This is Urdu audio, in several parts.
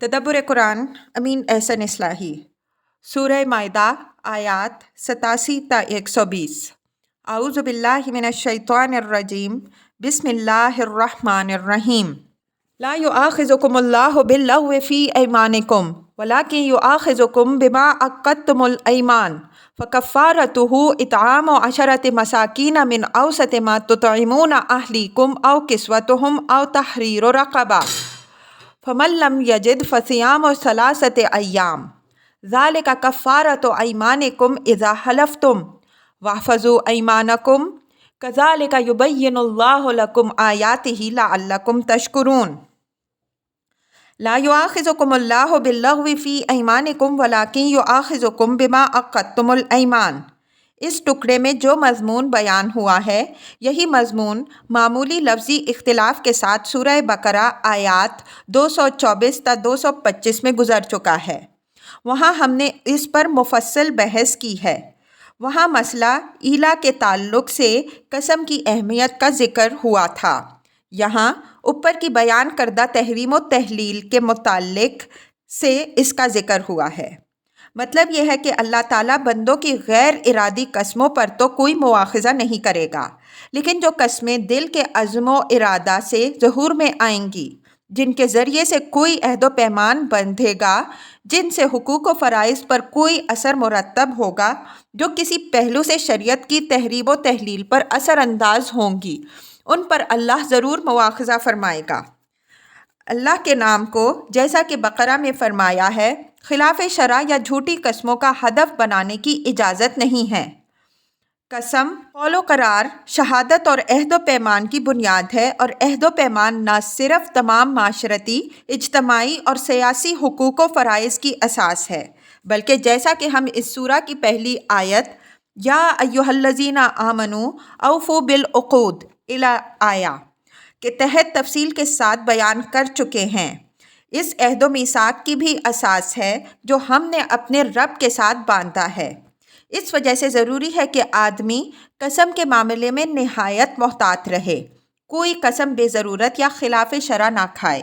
تدبر قرآن امین احسن اصلاحی سورہ مائدہ آیات 87 تا 120۔ اعوذ باللہ من الشیطان الرجیم، بسم اللہ الرحمن الرحیم۔ لا یؤاخذکم اللہ باللغو فی ایمانکم ولکن یؤاخذکم بما عقدتم الایمان فکفارتہ اطعام 10 مساکین من اوسط ما تطعمون اہلیکم او کسوتہم او تحریر رقبہ فمن لم یجد فصیام 3 ایام ذالک کفارۃ ایمانکم اذا حلفتم واحفظوا ایمانکم کذالک یبین اللہ لکم آیاتہ لعلکم تشکرون۔ لا یؤاخذکم اللہ باللغو فی ایمانکم ولکن یؤاخذکم بما عقدتم الایمان۔ اس ٹکڑے میں جو مضمون بیان ہوا ہے یہی مضمون معمولی لفظی اختلاف کے ساتھ سورہ بقرہ آیات 224 تا 225 میں گزر چکا ہے۔ وہاں ہم نے اس پر مفصل بحث کی ہے۔ وہاں مسئلہ ایلا کے تعلق سے قسم کی اہمیت کا ذکر ہوا تھا۔ یہاں اوپر کی بیان کردہ تحریم و تحلیل کے متعلق سے اس کا ذکر ہوا ہے۔ مطلب یہ ہے کہ اللہ تعالیٰ بندوں کی غیر ارادی قسموں پر تو کوئی مواخذہ نہیں کرے گا، لیکن جو قسمیں دل کے عزم و ارادہ سے ظہور میں آئیں گی، جن کے ذریعے سے کوئی عہد و پیمان بندھے گا، جن سے حقوق و فرائض پر کوئی اثر مرتب ہوگا، جو کسی پہلو سے شریعت کی تحریم و تحلیل پر اثر انداز ہوں گی، ان پر اللہ ضرور مواخذہ فرمائے گا۔ اللہ کے نام کو جیسا کہ بقرہ میں فرمایا ہے خلاف شرع یا جھوٹی قسموں کا ہدف بنانے کی اجازت نہیں ہے۔ قسم قول و قرار، شہادت اور عہد و پیمان کی بنیاد ہے، اور عہد و پیمان نہ صرف تمام معاشرتی، اجتماعی اور سیاسی حقوق و فرائض کی اساس ہے، بلکہ جیسا کہ ہم اس سورہ کی پہلی آیت یا ایھا الذین آمنوا اوفوا بالعقود الی آیہ کے تحت تفصیل کے ساتھ بیان کر چکے ہیں۔ اس عہد و میثاق کی بھی اساس ہے جو ہم نے اپنے رب کے ساتھ باندھا ہے۔ اس وجہ سے ضروری ہے کہ آدمی قسم کے معاملے میں نہایت محتاط رہے، کوئی قسم بے ضرورت یا خلاف شرع نہ کھائے۔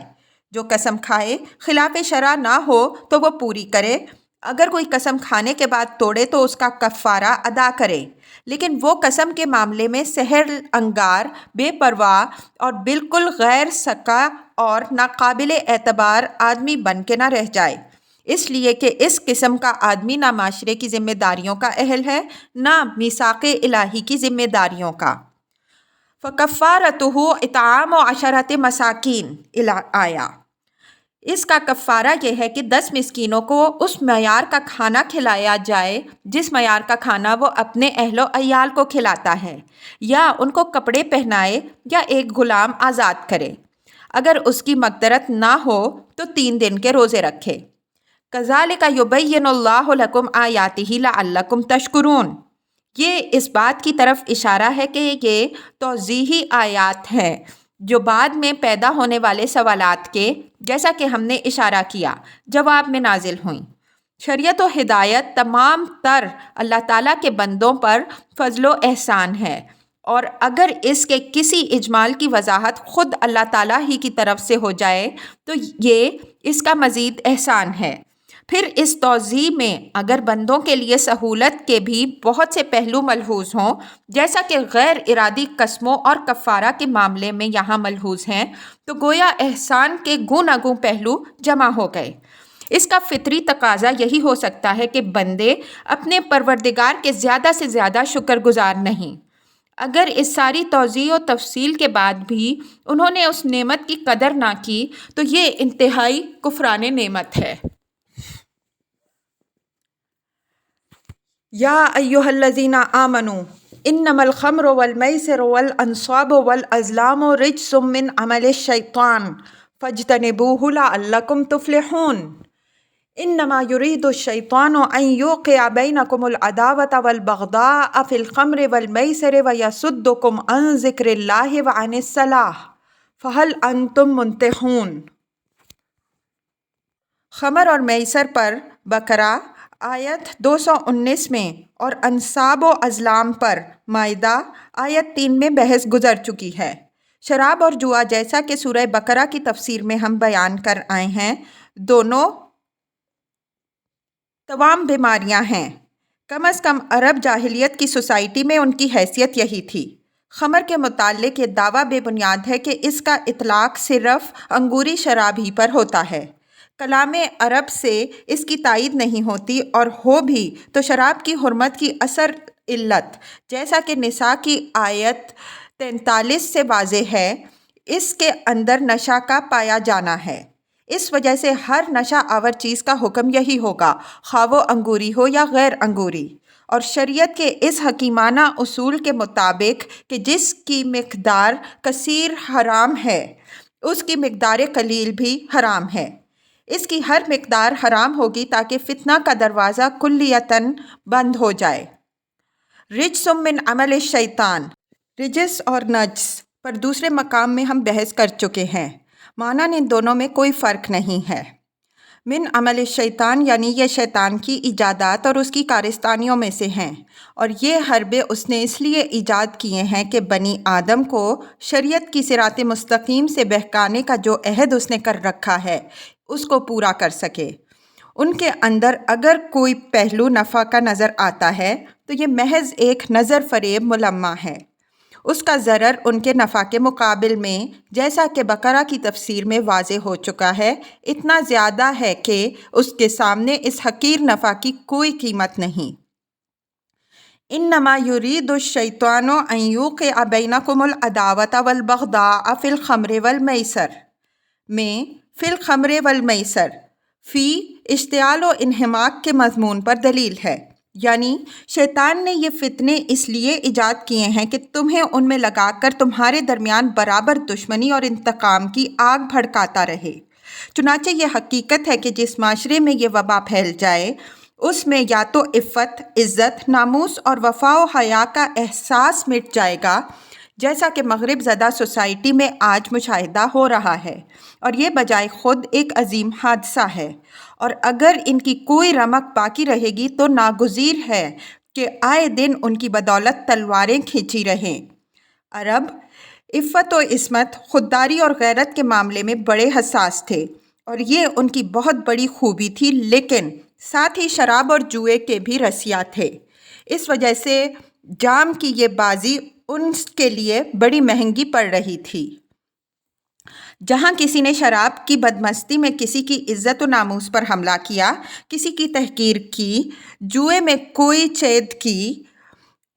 جو قسم کھائے خلاف شرع نہ ہو تو وہ پوری کرے، اگر کوئی قسم کھانے کے بعد توڑے تو اس کا کفارہ ادا کرے، لیکن وہ قسم کے معاملے میں سحر انگار، بے پرواہ اور بالکل غیر سکا اور ناقابل اعتبار آدمی بن کے نہ رہ جائے، اس لیے کہ اس قسم کا آدمی نہ معاشرے کی ذمہ داریوں کا اہل ہے، نہ میثاق الہی کی ذمہ داریوں کا۔ فکفارتہ اطعام 10 مساکین الی آیہ۔ اس کا کفارہ یہ ہے کہ 10 مسکینوں کو اس معیار کا کھانا کھلایا جائے جس معیار کا کھانا وہ اپنے اہل و عیال کو کھلاتا ہے، یا ان کو کپڑے پہنائے یا ایک غلام آزاد کرے۔ اگر اس کی مقدرت نہ ہو تو 3 دن کے روزے رکھے۔ کذالک یبین اللہ لکم آیاتہ لعلکم تشکرون۔ یہ اس بات کی طرف اشارہ ہے کہ یہ توضیحی آیات ہیں جو بعد میں پیدا ہونے والے سوالات کے، جیسا کہ ہم نے اشارہ کیا، جواب میں نازل ہوئیں۔ شریعت و ہدایت تمام تر اللہ تعالیٰ کے بندوں پر فضل و احسان ہے، اور اگر اس کے کسی اجمال کی وضاحت خود اللہ تعالیٰ ہی کی طرف سے ہو جائے تو یہ اس کا مزید احسان ہے۔ پھر اس توضیح میں اگر بندوں کے لیے سہولت کے بھی بہت سے پہلو ملحوظ ہوں، جیسا کہ غیر ارادی قسموں اور کفارہ کے معاملے میں یہاں ملحوظ ہیں، تو گویا احسان کے گوناگوں پہلو جمع ہو گئے۔ اس کا فطری تقاضا یہی ہو سکتا ہے کہ بندے اپنے پروردگار کے زیادہ سے زیادہ شکر گزار نہیں۔ اگر اس ساری توضیح و تفصیل کے بعد بھی انہوں نے اس نعمت کی قدر نہ کی تو یہ انتہائی کفران نعمت ہے۔ یا ایھا الذین آمنوا انما الخمر والمیسر والانصاب والازلام رجس من عمل الشیطان فاجتنبوہ لعلکم تفلحون۔ انما یرید الشیطان ان یوقع بینکم العداوۃ والبغضاء فی الخمر والمیسر ویصدکم عن ذکر اللہ وعن الصلاۃ فہل انتم منتہون۔ خمر اور میسر پر بقرہ آیت 219 میں اور انصاب و ازلام پر مائدہ آیت 3 میں بحث گزر چکی ہے۔ شراب اور جوا جیسا کہ سورہ بقرہ کی تفسیر میں ہم بیان کر آئے ہیں، دونوں تمام بیماریاں ہیں۔ کم از کم عرب جاہلیت کی سوسائٹی میں ان کی حیثیت یہی تھی۔ خمر کے متعلق یہ دعویٰ بے بنیاد ہے کہ اس کا اطلاق صرف انگوری شراب ہی پر ہوتا ہے۔ کلام عرب سے اس کی تائید نہیں ہوتی، اور ہو بھی تو شراب کی حرمت کی اثر علت، جیسا کہ نساء کی آیت 43 سے واضح ہے، اس کے اندر نشہ کا پایا جانا ہے۔ اس وجہ سے ہر نشہ آور چیز کا حکم یہی ہوگا، خواہ وہ انگوری ہو یا غیر انگوری۔ اور شریعت کے اس حکیمانہ اصول کے مطابق کہ جس کی مقدار کثیر حرام ہے، اس کی مقدار قلیل بھی حرام ہے۔ اس کی ہر مقدار حرام ہوگی تاکہ فتنہ کا دروازہ کلیتاً بند ہو جائے۔ رجس من عمل الشیطان، رجس اور نجس پر دوسرے مقام میں ہم بحث کر چکے ہیں۔ معنی ان دونوں میں کوئی فرق نہیں ہے۔ من عمل الشیطان یعنی یہ شیطان کی ایجادات اور اس کی کارستانیوں میں سے ہیں، اور یہ حربے اس نے اس لیے ایجاد کیے ہیں کہ بنی آدم کو شریعت کی صراط مستقیم سے بہکانے کا جو عہد اس نے کر رکھا ہے اس کو پورا کر سکے۔ ان کے اندر اگر کوئی پہلو نفع کا نظر آتا ہے تو یہ محض ایک نظر فریب ملمح ہے۔ اس کا ضرر ان کے نفع کے مقابل میں، جیسا کہ بقرہ کی تفسیر میں واضح ہو چکا ہے، اتنا زیادہ ہے کہ اس کے سامنے اس حقیر نفع کی کوئی قیمت نہیں۔ انما یرید الشیطان ان یوقع بینکم العداوۃ والبغضاء فی الخمر والمیسر میں فی الخمر والمیسر فی اشتعال و انہماک کے مضمون پر دلیل ہے، یعنی شیطان نے یہ فتنے اس لیے ایجاد کیے ہیں کہ تمہیں ان میں لگا کر تمہارے درمیان برابر دشمنی اور انتقام کی آگ بھڑکاتا رہے۔ چنانچہ یہ حقیقت ہے کہ جس معاشرے میں یہ وبا پھیل جائے اس میں یا تو عفت، عزت، ناموس اور وفا و حیا کا احساس مٹ جائے گا، جیسا کہ مغرب زدہ سوسائٹی میں آج مشاہدہ ہو رہا ہے، اور یہ بجائے خود ایک عظیم حادثہ ہے، اور اگر ان کی کوئی رمق باقی رہے گی تو ناگزیر ہے کہ آئے دن ان کی بدولت تلواریں کھینچی رہیں۔ عرب عفت و عصمت، خودداری اور غیرت کے معاملے میں بڑے حساس تھے، اور یہ ان کی بہت بڑی خوبی تھی، لیکن ساتھ ہی شراب اور جوئے کے بھی رسیا تھے۔ اس وجہ سے جام کی یہ بازی ان کے لیے بڑی مہنگی پڑ رہی تھی۔ جہاں کسی نے شراب کی بدمستی میں کسی کی عزت و ناموس پر حملہ کیا، کسی کی تحقیر کی، جوئے میں کوئی چید کی،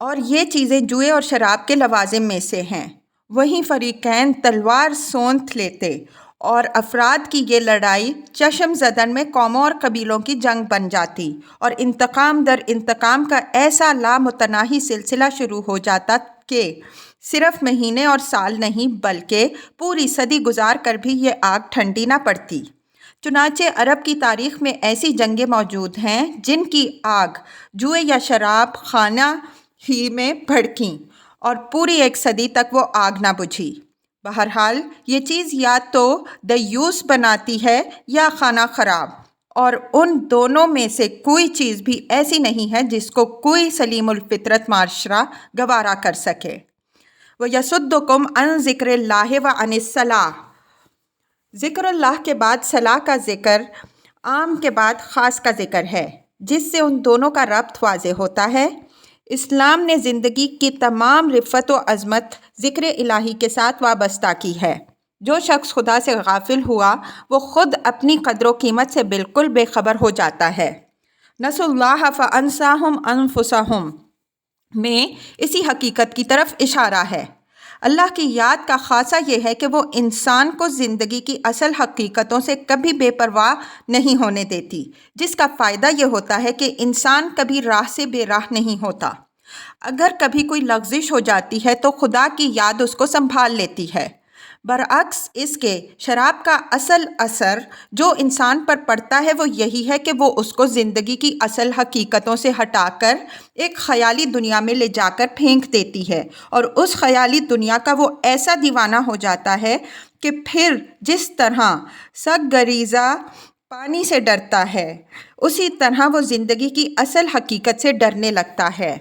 اور یہ چیزیں جوئے اور شراب کے لوازم میں سے ہیں، وہیں فریقین تلوار سونت لیتے، اور افراد کی یہ لڑائی چشم زدن میں قوموں اور قبیلوں کی جنگ بن جاتی، اور انتقام در انتقام کا ایسا لامتناہی سلسلہ شروع ہو جاتا کہ صرف مہینے اور سال نہیں بلکہ پوری صدی گزار کر بھی یہ آگ ٹھنڈی نہ پڑتی۔ چنانچہ عرب کی تاریخ میں ایسی جنگیں موجود ہیں جن کی آگ جوئے یا شراب خانہ ہی میں بھڑکیں، اور پوری ایک صدی تک وہ آگ نہ بجھی۔ بہرحال یہ چیز یا تو دیوس بناتی ہے یا خانہ خراب، اور ان دونوں میں سے کوئی چیز بھی ایسی نہیں ہے جس کو کوئی سلیم الفطرت معاشرہ گوارا کر سکے۔ وَيَصُدُّكُمْ عَنْ ذِكْرِ اللَّهِ وَعَنِ الصَّلَاةِ، ذکر اللہ کے بعد صلاح کا ذکر عام کے بعد خاص کا ذکر ہے، جس سے ان دونوں کا ربط واضح ہوتا ہے۔ اسلام نے زندگی کی تمام رفت و عظمت ذکر الہی کے ساتھ وابستہ کی ہے۔ جو شخص خدا سے غافل ہوا وہ خود اپنی قدر و قیمت سے بالکل بے خبر ہو جاتا ہے۔ نسوا اللہ فانساہم انفسہم میں اسی حقیقت کی طرف اشارہ ہے۔ اللہ کی یاد کا خاصہ یہ ہے کہ وہ انسان کو زندگی کی اصل حقیقتوں سے کبھی بے پرواہ نہیں ہونے دیتی، جس کا فائدہ یہ ہوتا ہے کہ انسان کبھی راہ سے بے راہ نہیں ہوتا۔ اگر کبھی کوئی لغزش ہو جاتی ہے تو خدا کی یاد اس کو سنبھال لیتی ہے۔ برعکس اس کے شراب کا اصل اثر جو انسان پر پڑتا ہے وہ یہی ہے کہ وہ اس کو زندگی کی اصل حقیقتوں سے ہٹا کر ایک خیالی دنیا میں لے جا کر پھینک دیتی ہے، اور اس خیالی دنیا کا وہ ایسا دیوانہ ہو جاتا ہے کہ پھر جس طرح سگ گریزہ پانی سے ڈرتا ہے اسی طرح وہ زندگی کی اصل حقیقت سے ڈرنے لگتا ہے،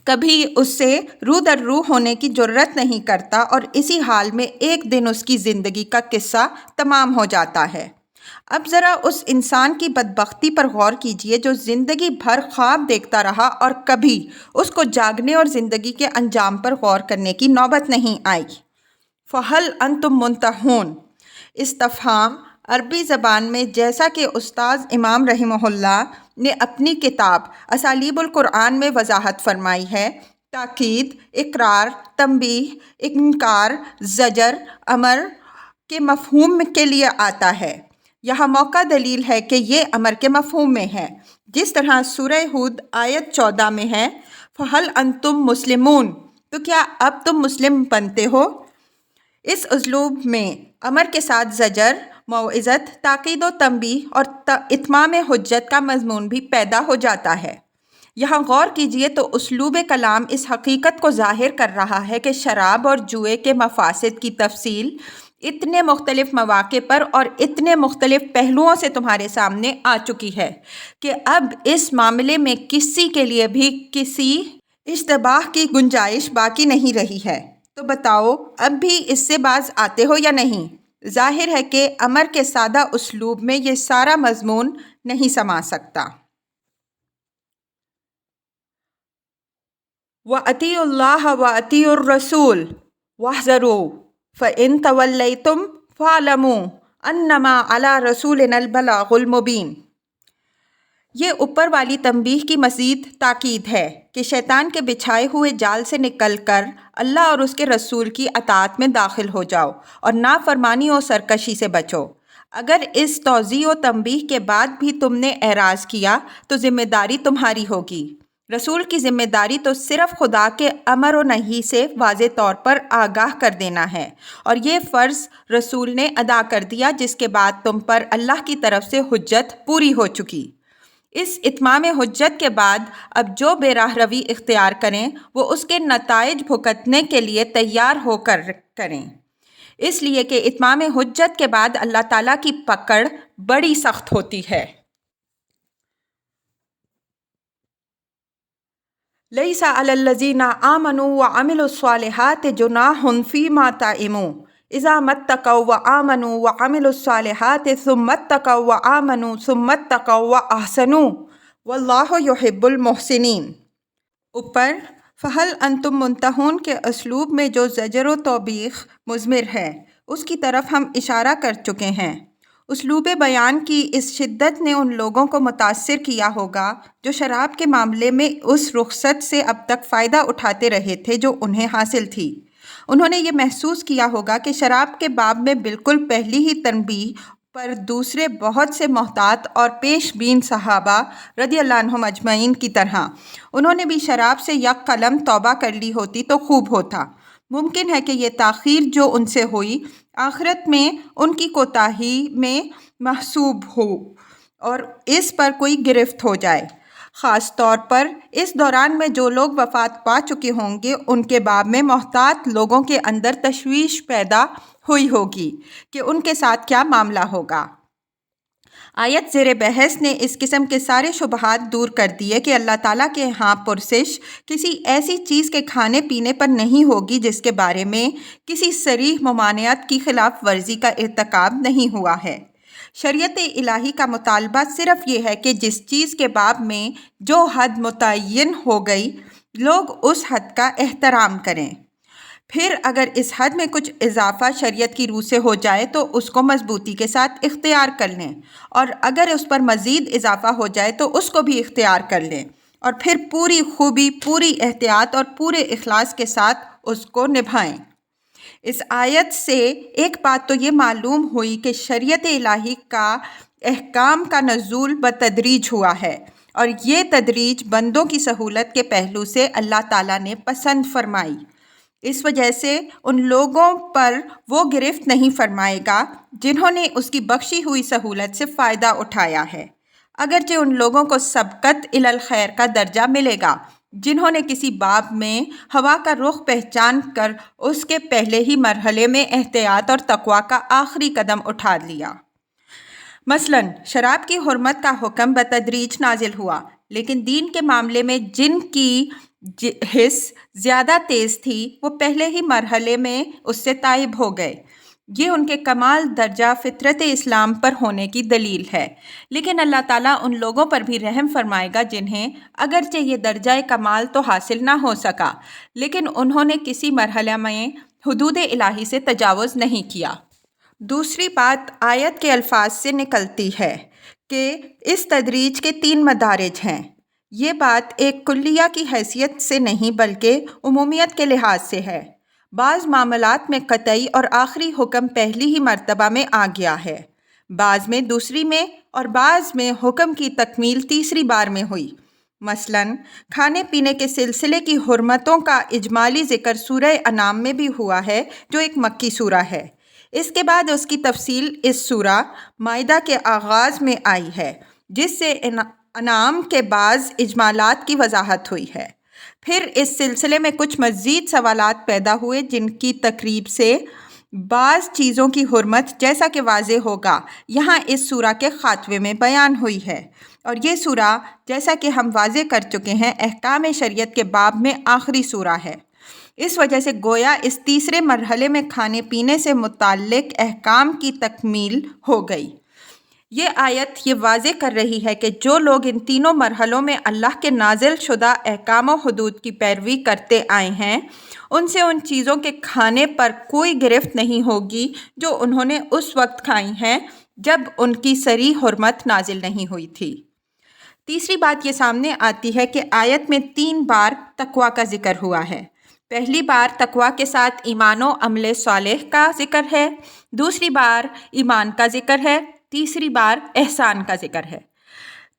کبھی اس سے رو در رو ہونے کی جرت نہیں کرتا، اور اسی حال میں ایک دن اس کی زندگی کا قصہ تمام ہو جاتا ہے۔ اب ذرا اس انسان کی بدبختی پر غور کیجئے جو زندگی بھر خواب دیکھتا رہا اور کبھی اس کو جاگنے اور زندگی کے انجام پر غور کرنے کی نوبت نہیں آئی۔ فَهَلْ أَنْتُمْ مُنْتَهُونَ استفہام عربی زبان میں، جیسا کہ استاذ امام رحمہ اللہ نے اپنی کتاب اسالیب القرآن میں وضاحت فرمائی ہے، تاکید، اقرار، تنبیہ، انکار، زجر، امر کے مفہوم کے لیے آتا ہے۔ یہاں موقع دلیل ہے کہ یہ امر کے مفہوم میں ہے، جس طرح سورہ ہود آیت 14 میں ہے، فَهَلْ أَنْتُمْ مُسْلِمُونَ، تو کیا اب تم مسلم بنتے ہو؟ اس اسلوب میں امر کے ساتھ زجر، موعظت، تاکید و تنبیہ اور اتمام حجت کا مضمون بھی پیدا ہو جاتا ہے۔ یہاں غور کیجئے تو اسلوب کلام اس حقیقت کو ظاہر کر رہا ہے کہ شراب اور جوئے کے مفاسد کی تفصیل اتنے مختلف مواقع پر اور اتنے مختلف پہلوؤں سے تمہارے سامنے آ چکی ہے کہ اب اس معاملے میں کسی کے لیے بھی کسی اشتباہ کی گنجائش باقی نہیں رہی ہے۔ تو بتاؤ اب بھی اس سے باز آتے ہو یا نہیں؟ ظاہر ہے کہ امر کے سادہ اسلوب میں یہ سارا مضمون نہیں سما سکتا۔ وَأَطِیعُوا اللَّهَ وَأَطِیعُوا الرَّسُولَ وَاحْذَرُوا فَإِن تَوَلَّیْتُمْ فَاعْلَمُوا أَنَّمَا عَلَىٰ رَسُولِنَا الْبَلَاغُ الْمُبِینُ۔ یہ اوپر والی تنبیہ کی مزید تاکید ہے کہ شیطان کے بچھائے ہوئے جال سے نکل کر اللہ اور اس کے رسول کی اطاعت میں داخل ہو جاؤ اور نافرمانی و سرکشی سے بچو۔ اگر اس توضیح و تنبیہ کے بعد بھی تم نے اعراض کیا تو ذمہ داری تمہاری ہوگی۔ رسول کی ذمہ داری تو صرف خدا کے امر و نہی سے واضح طور پر آگاہ کر دینا ہے، اور یہ فرض رسول نے ادا کر دیا، جس کے بعد تم پر اللہ کی طرف سے حجت پوری ہو چکی۔ اس اتمام حجت کے بعد اب جو بے راہ روی اختیار کریں وہ اس کے نتائج بھگتنے کے لیے تیار ہو کر کریں، اس لیے کہ اتمام حجت کے بعد اللہ تعالیٰ کی پکڑ بڑی سخت ہوتی ہے۔ لَيْسَ عَلَى الَّذِينَ آمَنُوا وَعَمِلُوا الصَّالِحَاتِ جُنَاحٌ فِيمَا طَعِمُوا إِذَا مَا اتَّقَوْا وَآمَنُوا وَعَمِلُوا الصَّالِحَاتِ ثُمَّ اتَّقَوْا وَآمَنُوا ثُمَّ اتَّقَوْا وَأَحْسَنُوا وَاللَّهُ يُحِبُّ الْمُحْسِنِينَ۔ اوپر فَهَلْ أَنْتُمْ مُنْتَهُونَ کے اسلوب میں جو زجر و توبیخ مضمر ہے، اس کی طرف ہم اشارہ کر چکے ہیں۔ اسلوب بیان کی اس شدت نے ان لوگوں کو متاثر کیا ہوگا جو شراب کے معاملے میں اس رخصت سے اب تک فائدہ اٹھاتے رہے تھے جو انہیں حاصل تھی۔ انہوں نے یہ محسوس کیا ہوگا کہ شراب کے باب میں بالکل پہلی ہی تنبیہ پر دوسرے بہت سے محتاط اور پیش بین صحابہ رضی اللہ عنہم اجمعین کی طرح انہوں نے بھی شراب سے یک قلم توبہ کر لی ہوتی تو خوب ہوتا۔ ممکن ہے کہ یہ تاخیر جو ان سے ہوئی آخرت میں ان کی کوتاہی میں محسوب ہو اور اس پر کوئی گرفت ہو جائے، خاص طور پر اس دوران میں جو لوگ وفات پا چکے ہوں گے ان کے باب میں محتاط لوگوں کے اندر تشویش پیدا ہوئی ہوگی کہ ان کے ساتھ کیا معاملہ ہوگا۔ آیت زیر بحث نے اس قسم کے سارے شبہات دور کر دیے کہ اللہ تعالیٰ کے ہاں پرسش کسی ایسی چیز کے کھانے پینے پر نہیں ہوگی جس کے بارے میں کسی صریح ممانعت کی خلاف ورزی کا ارتکاب نہیں ہوا ہے۔ شریعت الہی کا مطالبہ صرف یہ ہے کہ جس چیز کے باب میں جو حد متعین ہو گئی لوگ اس حد کا احترام کریں، پھر اگر اس حد میں کچھ اضافہ شریعت کی روح سے ہو جائے تو اس کو مضبوطی کے ساتھ اختیار کر لیں، اور اگر اس پر مزید اضافہ ہو جائے تو اس کو بھی اختیار کر لیں، اور پھر پوری خوبی، پوری احتیاط اور پورے اخلاص کے ساتھ اس کو نبھائیں۔ اس آیت سے ایک بات تو یہ معلوم ہوئی کہ شریعت الہی کا احکام کا نزول بتدریج ہوا ہے، اور یہ تدریج بندوں کی سہولت کے پہلو سے اللہ تعالیٰ نے پسند فرمائی۔ اس وجہ سے ان لوگوں پر وہ گرفت نہیں فرمائے گا جنہوں نے اس کی بخشی ہوئی سہولت سے فائدہ اٹھایا ہے، اگرچہ ان لوگوں کو سبقت الی الخیر کا درجہ ملے گا جنہوں نے کسی باب میں ہوا کا رخ پہچان کر اس کے پہلے ہی مرحلے میں احتیاط اور تقویٰ کا آخری قدم اٹھا لیا۔ مثلاً شراب کی حرمت کا حکم بتدریج نازل ہوا، لیکن دین کے معاملے میں جن کی حس زیادہ تیز تھی وہ پہلے ہی مرحلے میں اس سے تائب ہو گئے۔ یہ ان کے کمال درجہ فطرت اسلام پر ہونے کی دلیل ہے، لیکن اللہ تعالیٰ ان لوگوں پر بھی رحم فرمائے گا جنہیں اگرچہ یہ درجہ کمال تو حاصل نہ ہو سکا، لیکن انہوں نے کسی مرحلہ میں حدود الہی سے تجاوز نہیں کیا۔ دوسری بات آیت کے الفاظ سے نکلتی ہے کہ اس تدریج کے 3 مدارج ہیں۔ یہ بات ایک کلیہ کی حیثیت سے نہیں بلکہ عمومیت کے لحاظ سے ہے۔ بعض معاملات میں قطعی اور آخری حکم پہلی ہی مرتبہ میں آ گیا ہے، بعض میں دوسری میں، اور بعض میں حکم کی تکمیل تیسری بار میں ہوئی۔ مثلاً کھانے پینے کے سلسلے کی حرمتوں کا اجمالی ذکر سورہ انعام میں بھی ہوا ہے جو ایک مکی سورہ ہے۔ اس کے بعد اس کی تفصیل اس سورہ مائدہ کے آغاز میں آئی ہے، جس سے انعام کے بعض اجمالات کی وضاحت ہوئی ہے۔ پھر اس سلسلے میں کچھ مزید سوالات پیدا ہوئے جن کی تقریب سے بعض چیزوں کی حرمت جیسا کہ واضح ہوگا یہاں اس سورہ کے خاتمے میں بیان ہوئی ہے، اور یہ سورہ جیسا کہ ہم واضح کر چکے ہیں احکام شریعت کے باب میں آخری سورہ ہے۔ اس وجہ سے گویا اس تیسرے مرحلے میں کھانے پینے سے متعلق احکام کی تکمیل ہو گئی۔ یہ آیت یہ واضح کر رہی ہے کہ جو لوگ ان تینوں مرحلوں میں اللہ کے نازل شدہ احکام و حدود کی پیروی کرتے آئے ہیں، ان سے ان چیزوں کے کھانے پر کوئی گرفت نہیں ہوگی جو انہوں نے اس وقت کھائی ہیں جب ان کی صریح حرمت نازل نہیں ہوئی تھی۔ تیسری بات یہ سامنے آتی ہے کہ آیت میں 3 بار تقویٰ کا ذکر ہوا ہے۔ پہلی بار تقویٰ کے ساتھ ایمان و عمل صالح کا ذکر ہے، دوسری بار ایمان کا ذکر ہے، تیسری بار احسان کا ذکر ہے۔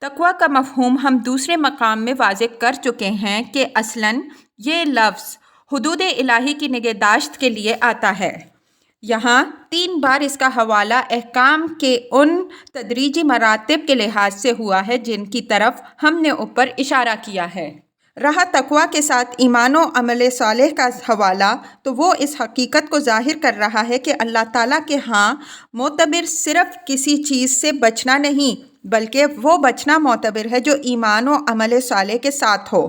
تقویٰ کا مفہوم ہم دوسرے مقام میں واضح کر چکے ہیں کہ اصلاً یہ لفظ حدود الہی کی نگہداشت کے لیے آتا ہے۔ یہاں 3 بار اس کا حوالہ احکام کے ان تدریجی مراتب کے لحاظ سے ہوا ہے جن کی طرف ہم نے اوپر اشارہ کیا ہے۔ رہا تقویٰ کے ساتھ ایمان و عمل صالح کا حوالہ، تو وہ اس حقیقت کو ظاہر کر رہا ہے کہ اللہ تعالیٰ کے ہاں معتبر صرف کسی چیز سے بچنا نہیں بلکہ وہ بچنا معتبر ہے جو ایمان و عمل صالح کے ساتھ ہو۔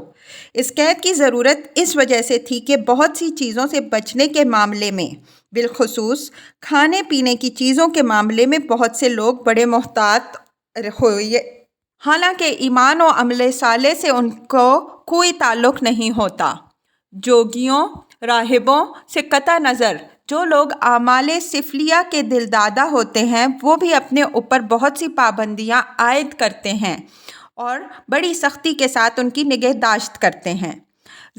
اس قید کی ضرورت اس وجہ سے تھی کہ بہت سی چیزوں سے بچنے کے معاملے میں، بالخصوص کھانے پینے کی چیزوں کے معاملے میں بہت سے لوگ بڑے محتاط ہوئے، حالانکہ ایمان و عمل صالح سے ان کو کوئی تعلق نہیں ہوتا۔ جوگیوں، راہبوں سے قطع نظر جو لوگ اعمال سفلیہ کے دلدادہ ہوتے ہیں وہ بھی اپنے اوپر بہت سی پابندیاں عائد کرتے ہیں اور بڑی سختی کے ساتھ ان کی نگہداشت کرتے ہیں۔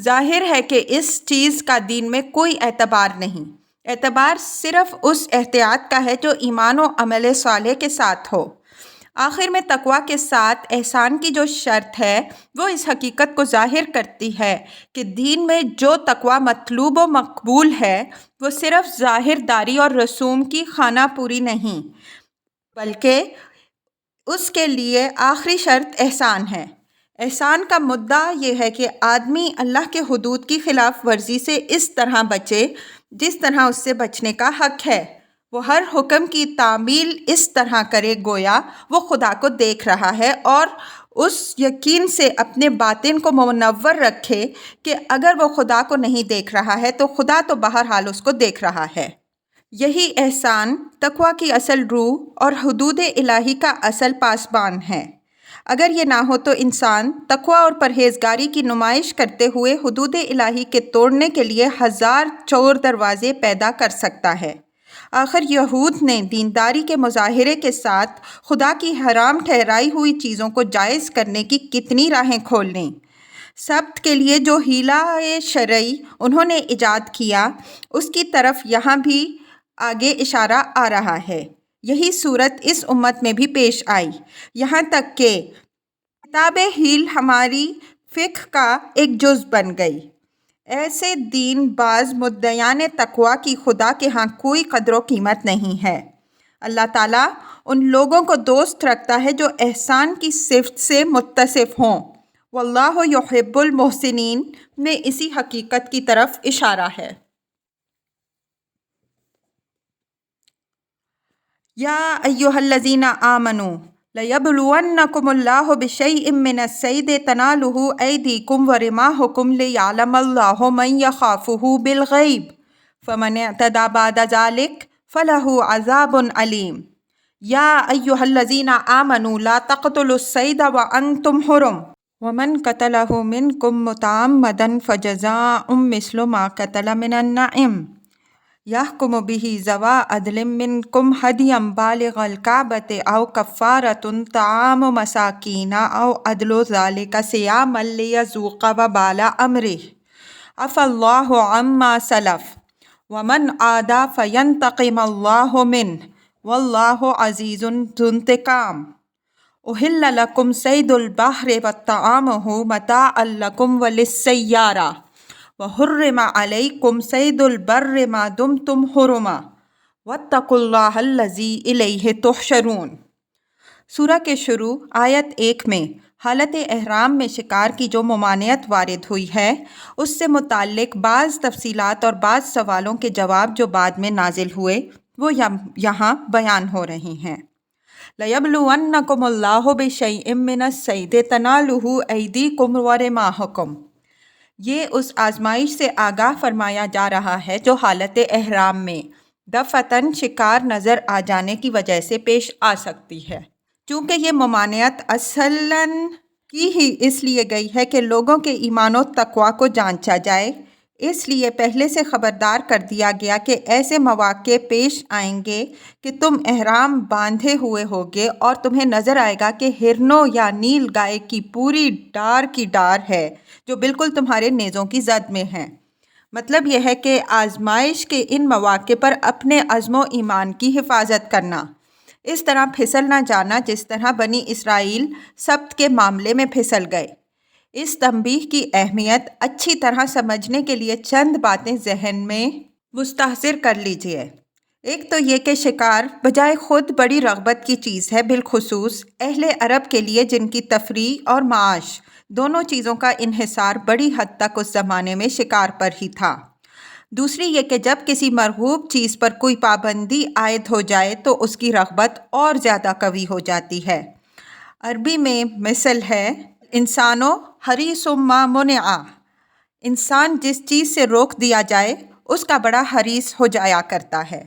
ظاہر ہے کہ اس چیز کا دین میں کوئی اعتبار نہیں، اعتبار صرف اس احتیاط کا ہے جو ایمان و عمل صالح کے ساتھ ہو۔ آخر میں تقویٰ کے ساتھ احسان کی جو شرط ہے وہ اس حقیقت کو ظاہر کرتی ہے کہ دین میں جو تقویٰ مطلوب و مقبول ہے وہ صرف ظاہر داری اور رسوم کی خانہ پوری نہیں بلکہ اس کے لیے آخری شرط احسان ہے۔ احسان کا مدعا یہ ہے کہ آدمی اللہ کے حدود کی خلاف ورزی سے اس طرح بچے جس طرح اس سے بچنے کا حق ہے۔ وہ ہر حکم کی تعمیل اس طرح کرے گویا وہ خدا کو دیکھ رہا ہے، اور اس یقین سے اپنے باطن کو منور رکھے کہ اگر وہ خدا کو نہیں دیکھ رہا ہے تو خدا تو بہرحال اس کو دیکھ رہا ہے۔ یہی احسان تقویٰ کی اصل روح اور حدود الہی کا اصل پاسبان ہے۔ اگر یہ نہ ہو تو انسان تقویٰ اور پرہیزگاری کی نمائش کرتے ہوئے حدود الہی کے توڑنے کے لیے 1000 چور دروازے پیدا کر سکتا ہے۔ آخر یہود نے دینداری کے مظاہرے کے ساتھ خدا کی حرام ٹھہرائی ہوئی چیزوں کو جائز کرنے کی کتنی راہیں کھول لیں۔ سبت کے لیے جو حیلہ شرعی انہوں نے ایجاد کیا اس کی طرف یہاں بھی آگے اشارہ آ رہا ہے۔ یہی صورت اس امت میں بھی پیش آئی، یہاں تک کہ کتاب حیل ہماری فقہ کا ایک جز بن گئی۔ ایسے دین باز مدعیان تقویٰ کی خدا کے ہاں کوئی قدر و قیمت نہیں ہے۔ اللہ تعالیٰ ان لوگوں کو دوست رکھتا ہے جو احسان کی صفت سے متصف ہوں۔ واللہ یحب المحسنین میں اسی حقیقت کی طرف اشارہ ہے۔ یا ایھا الذین آمنوا لَيَبْلُوَنَّكُمُ اللَّهُ بِشَيْءٍ مِّنَ الصَّیدِ تَنَالُهُ أَیْدِیکُمْ وَرِمَاحُکُمْ لِیَعْلَمَ اللَّهُ مَن یَخَافُهُ بِالْغَیْبِ فَمَنِ اعْتَدَىٰ بَعْدَ ذَلِکَ فلہ عذاب علیم۔ یا ایہا الذین آمنوا لا تقتلوا الصید وانتم حرم ومن قتلہ منکم متعمدا فجزاء مثل ما قتل من النعم یحکم بہ ذوی عدل منکم ہدیا بالغ الکعبۃ او کفارۃ طعام مساکین او عدل ذلک صیاما لیذوق وبال امرہ عفی اللہ عما سلف ومن عاد فینتقم اللہ منہ واللہ عزیز ذو انتقام۔ احل لکم صید البحر وطعامہ متاعا لکم وللسیارہ وحرم علیکم صید البر ما دمتم حرما واتقوا اللہ الذی الیہ تحشرون۔ سورہ کے شروع آیت 1 میں حالت احرام میں شکار کی جو ممانعت وارد ہوئی ہے اس سے متعلق بعض تفصیلات اور بعض سوالوں کے جواب جو بعد میں نازل ہوئے وہ یہاں بیان ہو رہی ہیں۔ لَيَبْلُوَنَّكُمُ اللَّهُ بِشَيْءٍ مِّنَ الصَّيْدِ تَنَالُهُ أَيْدِيكُمْ وَرِمَاحُكُمْ۔ یہ اس آزمائش سے آگاہ فرمایا جا رہا ہے جو حالت احرام میں دفعتاً شکار نظر آ جانے کی وجہ سے پیش آ سکتی ہے۔ چونکہ یہ ممانعت اصلاً کی ہی اس لیے گئی ہے کہ لوگوں کے ایمان و تقویٰ کو جانچا جائے، اس لیے پہلے سے خبردار کر دیا گیا کہ ایسے مواقع پیش آئیں گے کہ تم احرام باندھے ہوئے ہوگے اور تمہیں نظر آئے گا کہ ہرنوں یا نیل گائے کی پوری ڈار کی ڈار ہے جو بالکل تمہارے نیزوں کی زد میں ہے۔ مطلب یہ ہے کہ آزمائش کے ان مواقع پر اپنے عزم و ایمان کی حفاظت کرنا، اس طرح پھسل نہ جانا جس طرح بنی اسرائیل سبت کے معاملے میں پھسل گئے۔ اس تنبیہ کی اہمیت اچھی طرح سمجھنے کے لیے چند باتیں ذہن میں مستحضر کر لیجئے۔ ایک تو یہ کہ شکار بجائے خود بڑی رغبت کی چیز ہے، بالخصوص اہل عرب کے لیے جن کی تفریح اور معاش دونوں چیزوں کا انحصار بڑی حد تک اس زمانے میں شکار پر ہی تھا۔ دوسری یہ کہ جب کسی مرغوب چیز پر کوئی پابندی عائد ہو جائے تو اس کی رغبت اور زیادہ قوی ہو جاتی ہے۔ عربی میں مثل ہے انسانو حریص ما منع، انسان جس چیز سے روک دیا جائے اس کا بڑا حریص ہو جایا کرتا ہے۔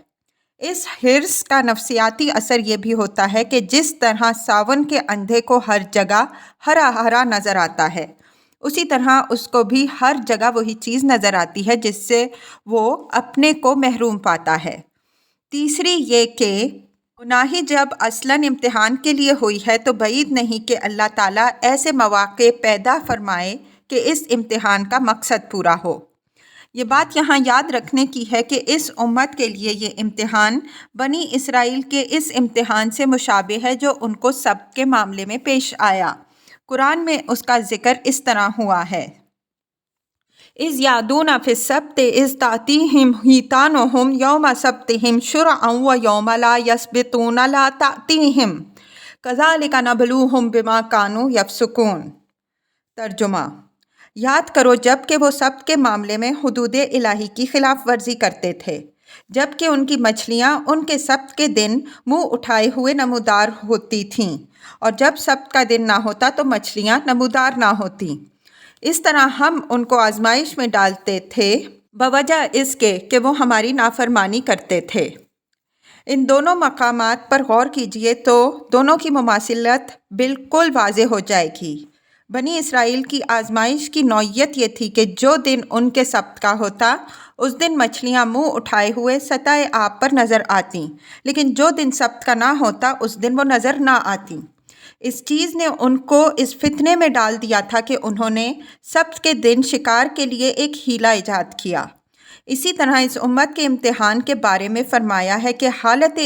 اس حرص کا نفسیاتی اثر یہ بھی ہوتا ہے کہ جس طرح ساون کے اندھے کو ہر جگہ ہرا ہرا نظر آتا ہے، اسی طرح اس کو بھی ہر جگہ وہی چیز نظر آتی ہے جس سے وہ اپنے کو محروم پاتا ہے۔ تیسری یہ کہ گناہی جب اصلاً امتحان کے لیے ہوئی ہے تو بعید نہیں کہ اللہ تعالیٰ ایسے مواقع پیدا فرمائے کہ اس امتحان کا مقصد پورا ہو۔ یہ بات یہاں یاد رکھنے کی ہے کہ اس امت کے لیے یہ امتحان بنی اسرائیل کے اس امتحان سے مشابہ ہے جو ان کو سبت کے معاملے میں پیش آیا۔ قرآن میں اس کا ذکر اس طرح ہوا ہے، اِذْ یعدون فی السبت اذ تأتیہم حیتانہم یوم سبتہم شرعا ویوم لا یسبتون لا تأتیہم کذالک نبلوہم بما کانوا یفسقون۔ ترجمہ: یاد کرو جب کہ وہ سبت کے معاملے میں حدود الہی کی خلاف ورزی کرتے تھے، جب کہ ان کی مچھلیاں ان کے سبت کے دن منہ اٹھائے ہوئے نمودار ہوتی تھیں، اور جب سبت کا دن نہ ہوتا تو مچھلیاں نمودار نہ ہوتیں۔ اس طرح ہم ان کو آزمائش میں ڈالتے تھے بوجہ اس کے کہ وہ ہماری نافرمانی کرتے تھے۔ ان دونوں مقامات پر غور کیجئے تو دونوں کی مماثلت بالکل واضح ہو جائے گی۔ بنی اسرائیل کی آزمائش کی نوعیت یہ تھی کہ جو دن ان کے سبت کا ہوتا اس دن مچھلیاں منہ اٹھائے ہوئے سطح آب پر نظر آتیں، لیکن جو دن سبت کا نہ ہوتا اس دن وہ نظر نہ آتیں۔ اس چیز نے ان کو اس فتنے میں ڈال دیا تھا کہ انہوں نے سبت کے دن شکار کے لیے ایک حیلہ ایجاد کیا۔ اسی طرح اس امت کے امتحان کے بارے میں فرمایا ہے کہ حالت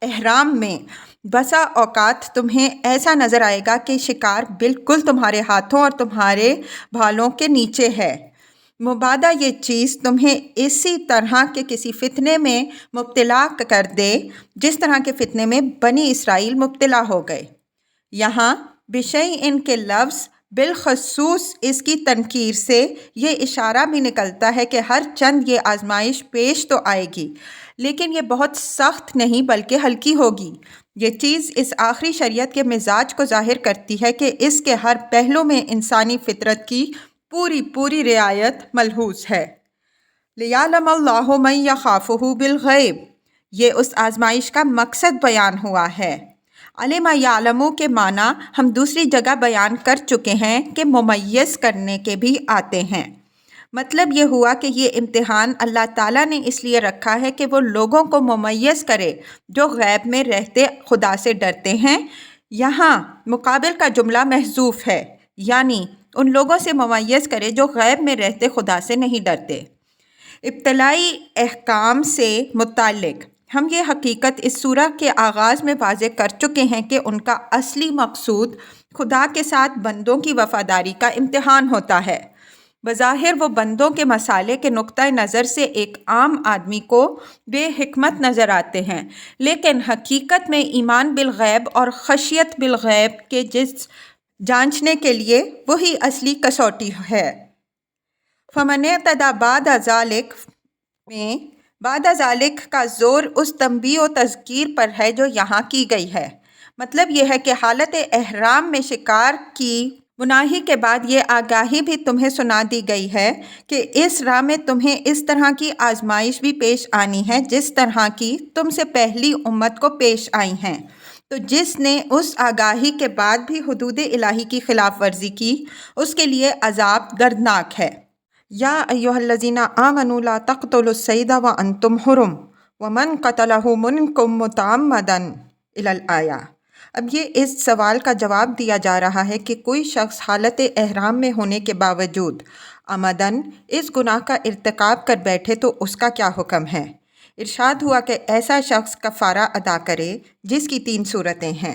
احرام میں بسا اوقات تمہیں ایسا نظر آئے گا کہ شکار بالکل تمہارے ہاتھوں اور تمہارے بھالوں کے نیچے ہے، مبادا یہ چیز تمہیں اسی طرح کے کسی فتنے میں مبتلا کر دے جس طرح کے فتنے میں بنی اسرائیل مبتلا ہو گئے۔ یہاں بشیء کے لفظ بالخصوص اس کی تنکیر سے یہ اشارہ بھی نکلتا ہے کہ ہر چند یہ آزمائش پیش تو آئے گی لیکن یہ بہت سخت نہیں بلکہ ہلکی ہوگی۔ یہ چیز اس آخری شریعت کے مزاج کو ظاہر کرتی ہے کہ اس کے ہر پہلو میں انسانی فطرت کی پوری رعایت ملحوظ ہے۔ لِيَعْلَمَ اللَّهُ مَن يَخَافُهُ بِالْغَیْبِ، یہ اس آزمائش کا مقصد بیان ہوا ہے۔ علم یعلم کے معنی ہم دوسری جگہ بیان کر چکے ہیں کہ ممیز کرنے کے بھی آتے ہیں۔ مطلب یہ ہوا کہ یہ امتحان اللہ تعالیٰ نے اس لیے رکھا ہے کہ وہ لوگوں کو ممیز کرے جو غیب میں رہتے خدا سے ڈرتے ہیں۔ یہاں مقابل کا جملہ محذوف ہے، یعنی ان لوگوں سے ممیز کرے جو غیب میں رہتے خدا سے نہیں ڈرتے۔ ابتلائی احکام سے متعلق ہم یہ حقیقت اس سورہ کے آغاز میں واضح کر چکے ہیں کہ ان کا اصلی مقصود خدا کے ساتھ بندوں کی وفاداری کا امتحان ہوتا ہے۔ بظاہر وہ بندوں کے مسالے کے نقطۂ نظر سے ایک عام آدمی کو بے حکمت نظر آتے ہیں، لیکن حقیقت میں ایمان بالغیب اور خشیت بالغیب کے جانچنے کے لیے وہی اصلی کسوٹی ہے۔ فمن اعتدی بعد ذالک میں بعد ذالک کا زور اس تنبیہ و تذکیر پر ہے جو یہاں کی گئی ہے۔ مطلب یہ ہے کہ حالت احرام میں شکار کی مناہی کے بعد یہ آگاہی بھی تمہیں سنا دی گئی ہے کہ اس راہ میں تمہیں اس طرح کی آزمائش بھی پیش آنی ہے جس طرح کی تم سے پہلی امت کو پیش آئی ہیں۔ تو جس نے اس آگاہی کے بعد بھی حدود الہی کی خلاف ورزی کی اس کے لیے عذاب دردناک ہے۔ یا ایھا الذین آمنوا لا تقتلوا الصید وانتم حرم ومن قتلہ منکم متعمدا الی الآیہ۔ اب یہ اس سوال کا جواب دیا جا رہا ہے کہ کوئی شخص حالت احرام میں ہونے کے باوجود عمدن اس گناہ کا ارتکاب کر بیٹھے تو اس کا کیا حکم ہے؟ ارشاد ہوا کہ ایسا شخص کفارہ ادا کرے جس کی 3 صورتیں ہیں۔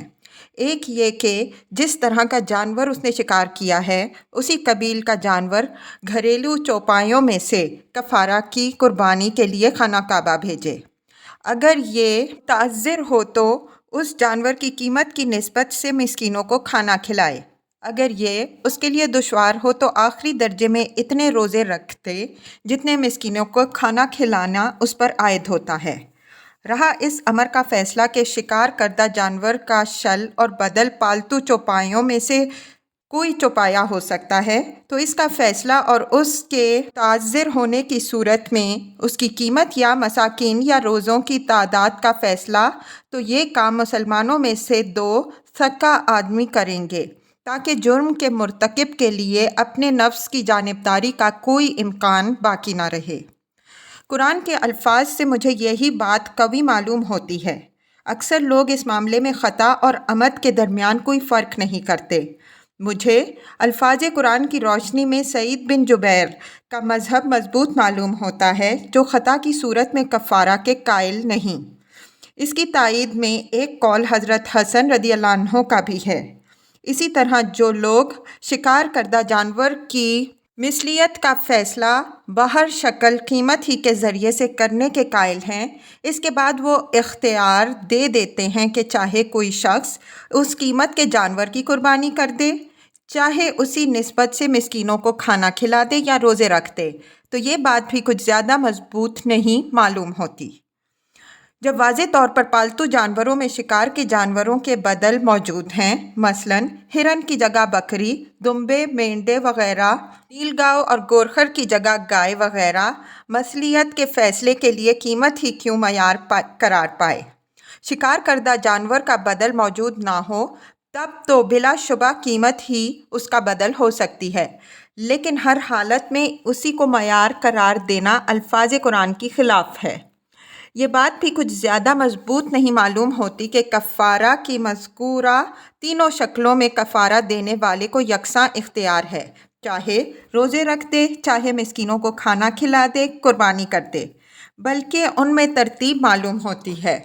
ایک یہ کہ جس طرح کا جانور اس نے شکار کیا ہے اسی قبیل کا جانور گھریلو چوپایوں میں سے کفارہ کی قربانی کے لیے خانہ کعبہ بھیجے۔ اگر یہ متعذر ہو تو اس جانور کی قیمت کی نسبت سے مسکینوں کو کھانا کھلائے۔ اگر یہ اس کے لیے دشوار ہو تو آخری درجے میں اتنے روزے رکھتے جتنے مسکینوں کو کھانا کھلانا اس پر عائد ہوتا ہے۔ رہا اس امر کا فیصلہ کہ شکار کردہ جانور کا شل اور بدل پالتو چوپایوں میں سے کوئی چوپایا ہو سکتا ہے تو اس کا فیصلہ اور اس کے متعذر ہونے کی صورت میں اس کی قیمت یا مساکین یا روزوں کی تعداد کا فیصلہ تو یہ کام مسلمانوں میں سے 2 سکہ آدمی کریں گے تاکہ جرم کے مرتکب کے لیے اپنے نفس کی جانبداری کا کوئی امکان باقی نہ رہے۔ قرآن کے الفاظ سے مجھے یہی بات قوی معلوم ہوتی ہے۔ اکثر لوگ اس معاملے میں خطا اور عمد کے درمیان کوئی فرق نہیں کرتے۔ مجھے الفاظ قرآن کی روشنی میں سعید بن جبیر کا مذہب مضبوط معلوم ہوتا ہے جو خطا کی صورت میں کفارہ کے قائل نہیں۔ اس کی تائید میں ایک قول حضرت حسن رضی اللہ عنہ کا بھی ہے۔ اسی طرح جو لوگ شکار کردہ جانور کی مثلیت کا فیصلہ بہر شکل قیمت ہی کے ذریعے سے کرنے کے قائل ہیں، اس کے بعد وہ اختیار دے دیتے ہیں کہ چاہے کوئی شخص اس قیمت کے جانور کی قربانی کر دے، چاہے اسی نسبت سے مسکینوں کو کھانا کھلا دے یا روزے رکھ دے، تو یہ بات بھی کچھ زیادہ مضبوط نہیں معلوم ہوتی۔ جب واضح طور پر پالتو جانوروں میں شکار کے جانوروں کے بدل موجود ہیں، مثلاً ہرن کی جگہ بکری، دمبے، مینڈے وغیرہ، نیل گاؤ اور گورخر کی جگہ گائے وغیرہ، مثلیت کے فیصلے کے لیے قیمت ہی کیوں معیار قرار پائے۔ شکار کردہ جانور کا بدل موجود نہ ہو تب تو بلا شبہ قیمت ہی اس کا بدل ہو سکتی ہے، لیکن ہر حالت میں اسی کو معیار قرار دینا الفاظ قرآن کی خلاف ہے۔ یہ بات بھی کچھ زیادہ مضبوط نہیں معلوم ہوتی کہ کفارہ کی مذکورہ تینوں شکلوں میں کفارہ دینے والے کو یکساں اختیار ہے، چاہے روزے رکھ دے، چاہے مسکینوں کو کھانا کھلا دے، قربانی کر دے، بلکہ ان میں ترتیب معلوم ہوتی ہے۔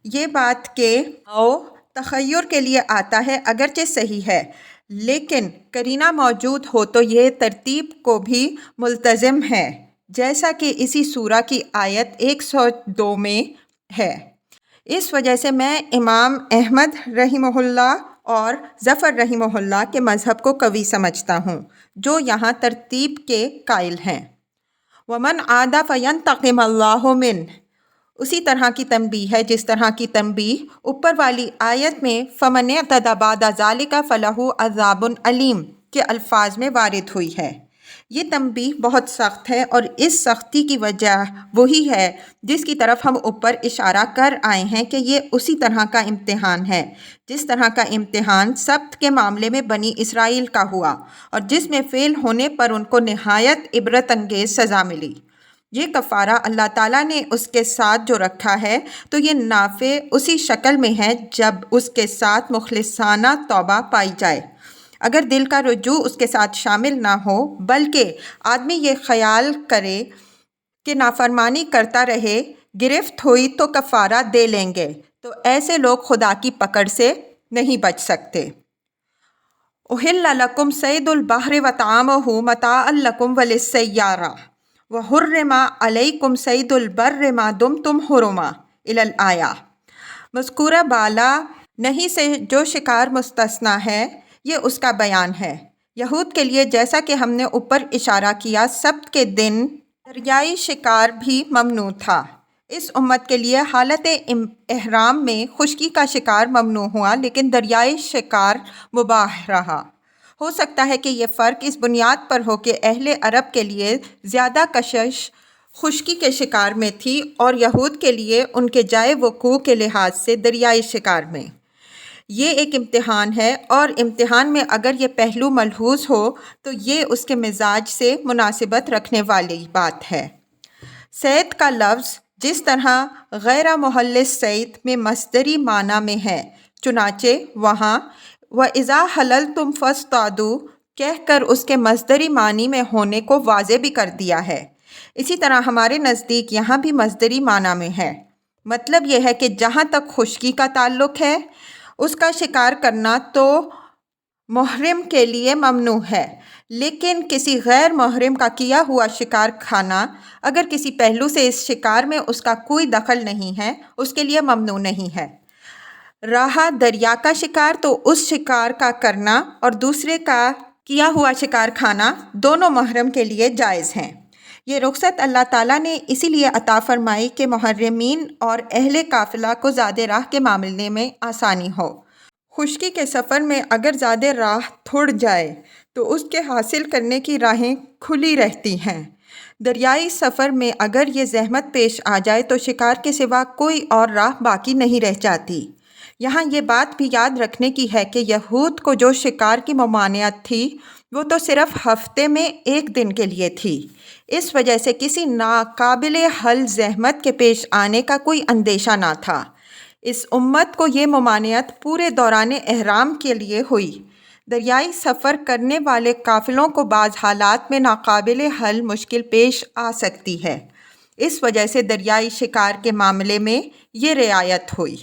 یہ بات کہ او تخیر کے لیے آتا ہے اگرچہ صحیح ہے، لیکن قرینہ موجود ہو تو یہ ترتیب کو بھی ملتزم ہے، جیسا کہ اسی سورہ کی آیت 102 میں ہے۔ اس وجہ سے میں امام احمد رحمہ اللہ اور ظفر رحمہ اللہ کے مذہب کو قوی سمجھتا ہوں، جو یہاں ترتیب کے قائل ہیں۔ وَمَنْ عَادَ فَيَنْتَقِمَ اللَّهُ مِنْهُ، اسی طرح کی تنبیہ ہے جس طرح کی تنبیہ اوپر والی آیت میں فَمَنِ اعْتَدَىٰ بَعْدَ ذَلِكَ فَلَهُ عَذَابٌ أَلِيمٌ کے الفاظ میں وارد ہوئی ہے۔ یہ تنبیہ بہت سخت ہے اور اس سختی کی وجہ وہی ہے جس کی طرف ہم اوپر اشارہ کر آئے ہیں کہ یہ اسی طرح کا امتحان ہے جس طرح کا امتحان سبت کے معاملے میں بنی اسرائیل کا ہوا اور جس میں فیل ہونے پر ان کو نہایت عبرت انگیز سزا ملی۔ یہ کفارہ اللہ تعالیٰ نے اس کے ساتھ جو رکھا ہے تو یہ نافع اسی شکل میں ہے جب اس کے ساتھ مخلصانہ توبہ پائی جائے۔ اگر دل کا رجوع اس کے ساتھ شامل نہ ہو بلکہ آدمی یہ خیال کرے کہ نافرمانی کرتا رہے، گرفت ہوئی تو کفارہ دے لیں گے، تو ایسے لوگ خدا کی پکڑ سے نہیں بچ سکتے۔ احل لکم صید البحر وطعامہ متاعا لکم وللسیارہ وحرم علیکم صید البر ما دمتم حرما الی الآیہ۔ مذکورہ بالا نہیں سے جو شکار مستثنیٰ ہے یہ اس کا بیان ہے۔ یہود کے لیے جیسا کہ ہم نے اوپر اشارہ کیا سبت کے دن دریائی شکار بھی ممنوع تھا۔ اس امت کے لیے حالت احرام میں خشکی کا شکار ممنوع ہوا لیکن دریائی شکار مباح رہا۔ ہو سکتا ہے کہ یہ فرق اس بنیاد پر ہو کہ اہل عرب کے لیے زیادہ کشش خشکی کے شکار میں تھی اور یہود کے لیے ان کے جائے وقوع کے لحاظ سے دریائی شکار میں۔ یہ ایک امتحان ہے اور امتحان میں اگر یہ پہلو ملحوظ ہو تو یہ اس کے مزاج سے مناسبت رکھنے والی بات ہے۔ صید کا لفظ جس طرح غیر محلِ صید میں مصدری معنی میں ہے، چنانچہ وہاں وَإِذَا حَلَلْتُمْ فَاصْطَادُوا کہہ کر اس کے مصدری معنی میں ہونے کو واضح بھی کر دیا ہے۔ اسی طرح ہمارے نزدیک یہاں بھی مصدری معنی میں ہے۔ مطلب یہ ہے کہ جہاں تک خشکی کا تعلق ہے اس کا شکار کرنا تو محرم کے لیے ممنوع ہے، لیکن کسی غیر محرم کا کیا ہوا شکار کھانا اگر کسی پہلو سے اس شکار میں اس کا کوئی دخل نہیں ہے اس کے لیے ممنوع نہیں ہے۔ رہا دریا کا شکار تو اس شکار کا کرنا اور دوسرے کا کیا ہوا شکار کھانا دونوں محرم کے لیے جائز ہیں۔ یہ رخصت اللہ تعالیٰ نے اسی لیے عطا فرمائی کہ محرمین اور اہل قافلہ کو زیادہ راہ کے معاملے میں آسانی ہو۔ خشکی کے سفر میں اگر زیادہ راہ تھوڑ جائے تو اس کے حاصل کرنے کی راہیں کھلی رہتی ہیں۔ دریائی سفر میں اگر یہ زحمت پیش آ جائے تو شکار کے سوا کوئی اور راہ باقی نہیں رہ جاتی۔ یہاں یہ بات بھی یاد رکھنے کی ہے کہ یہود کو جو شکار کی ممانعت تھی وہ تو صرف ہفتے میں ایک دن کے لیے تھی۔ اس وجہ سے کسی ناقابل حل زحمت کے پیش آنے کا کوئی اندیشہ نہ تھا۔ اس امت کو یہ ممانعت پورے دوران احرام کے لیے ہوئی۔ دریائی سفر کرنے والے قافلوں کو بعض حالات میں ناقابل حل مشکل پیش آ سکتی ہے، اس وجہ سے دریائی شکار کے معاملے میں یہ رعایت ہوئی۔